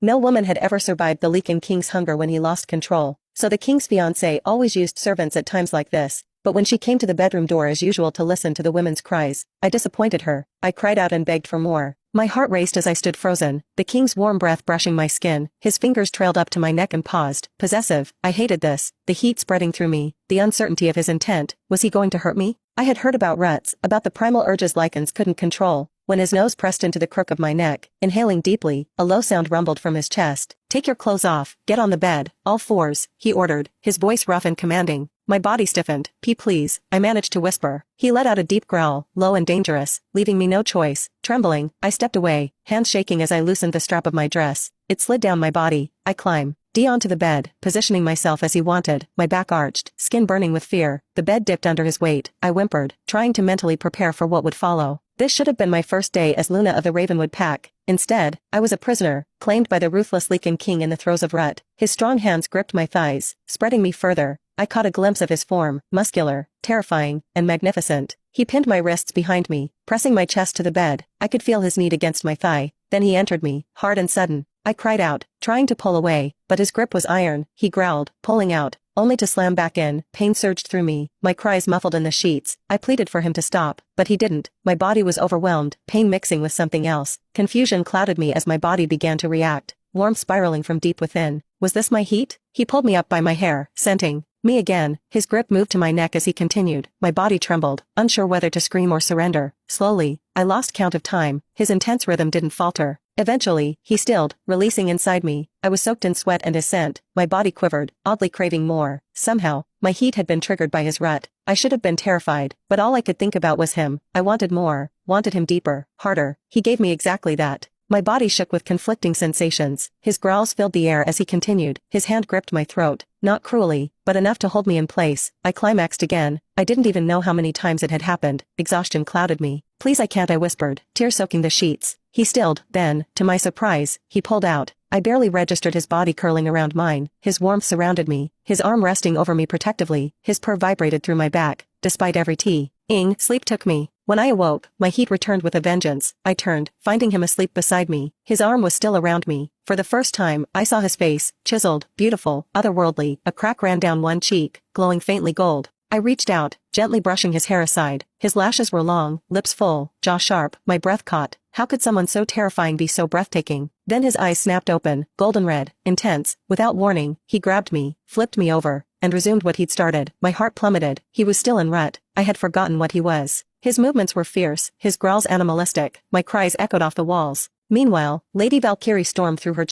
No woman had ever survived the Lycan king's hunger when he lost control, so the king's fiancée always used servants at times like this. But when she came to the bedroom door as usual to listen to the women's cries, I disappointed her. I cried out and begged for more. My heart raced as I stood frozen, the king's warm breath brushing my skin. His fingers trailed up to my neck and paused. Possessive, I hated this, the heat spreading through me, the uncertainty of his intent. Was he going to hurt me? I had heard about ruts, about the primal urges Lycans couldn't control. When his nose pressed into the crook of my neck, inhaling deeply, a low sound rumbled from his chest. Take your clothes off, get on the bed, all fours, he ordered, his voice rough and commanding. My body stiffened. Please, I managed to whisper. He let out a deep growl, low and dangerous, leaving me no choice. Trembling, I stepped away, hands shaking as I loosened the strap of my dress. It slid down my body. I climbed onto the bed, positioning myself as he wanted, my back arched, skin burning with fear. The bed dipped under his weight. I whimpered, trying to mentally prepare for what would follow. This should have been my first day as Luna of the Ravenwood Pack. Instead, I was a prisoner, claimed by the ruthless Lycan king in the throes of Rut. His strong hands gripped my thighs, spreading me further. I caught a glimpse of his form, muscular, terrifying, and magnificent. He pinned my wrists behind me, pressing my chest to the bed. I could feel his knee against my thigh. Then he entered me, hard and sudden. I cried out, trying to pull away, but his grip was iron. He growled, pulling out, only to slam back in. Pain surged through me, my cries muffled in the sheets. I pleaded for him to stop, but he didn't. My body was overwhelmed, pain mixing with something else. Confusion clouded me as my body began to react, warmth spiraling from deep within. Was this my heat? He pulled me up by my hair, scenting me again. His grip moved to my neck as he continued. My body trembled, unsure whether to scream or surrender. Slowly, I lost count of time. His intense rhythm didn't falter. Eventually, he stilled, releasing inside me. I was soaked in sweat and his scent. My body quivered, oddly craving more. Somehow, my heat had been triggered by his rut. I should have been terrified, but all I could think about was him. I wanted more, wanted him deeper, harder. He gave me exactly that. My body shook with conflicting sensations. His growls filled the air as he continued. His hand gripped my throat, not cruelly, but enough to hold me in place. I climaxed again. I didn't even know how many times it had happened. Exhaustion clouded me. Please, I can't, I whispered, tears soaking the sheets. He stilled, then, to my surprise, he pulled out. I barely registered his body curling around mine. His warmth surrounded me, his arm resting over me protectively. His purr vibrated through my back. Despite every sleep took me. When I awoke, my heat returned with a vengeance. I turned, finding him asleep beside me. His arm was still around me. For the first time, I saw his face, chiseled, beautiful, otherworldly. A crack ran down one cheek, glowing faintly gold. I reached out, gently brushing his hair aside. His lashes were long, lips full, jaw sharp. My breath caught. How could someone so terrifying be so breathtaking? Then his eyes snapped open, golden red, intense. Without warning, he grabbed me, flipped me over, and resumed what he'd started. My heart plummeted. He was still in Rut. I had forgotten what he was. His movements were fierce, his growls animalistic. My cries echoed off the walls. Meanwhile, Lady Valkyrie stormed through her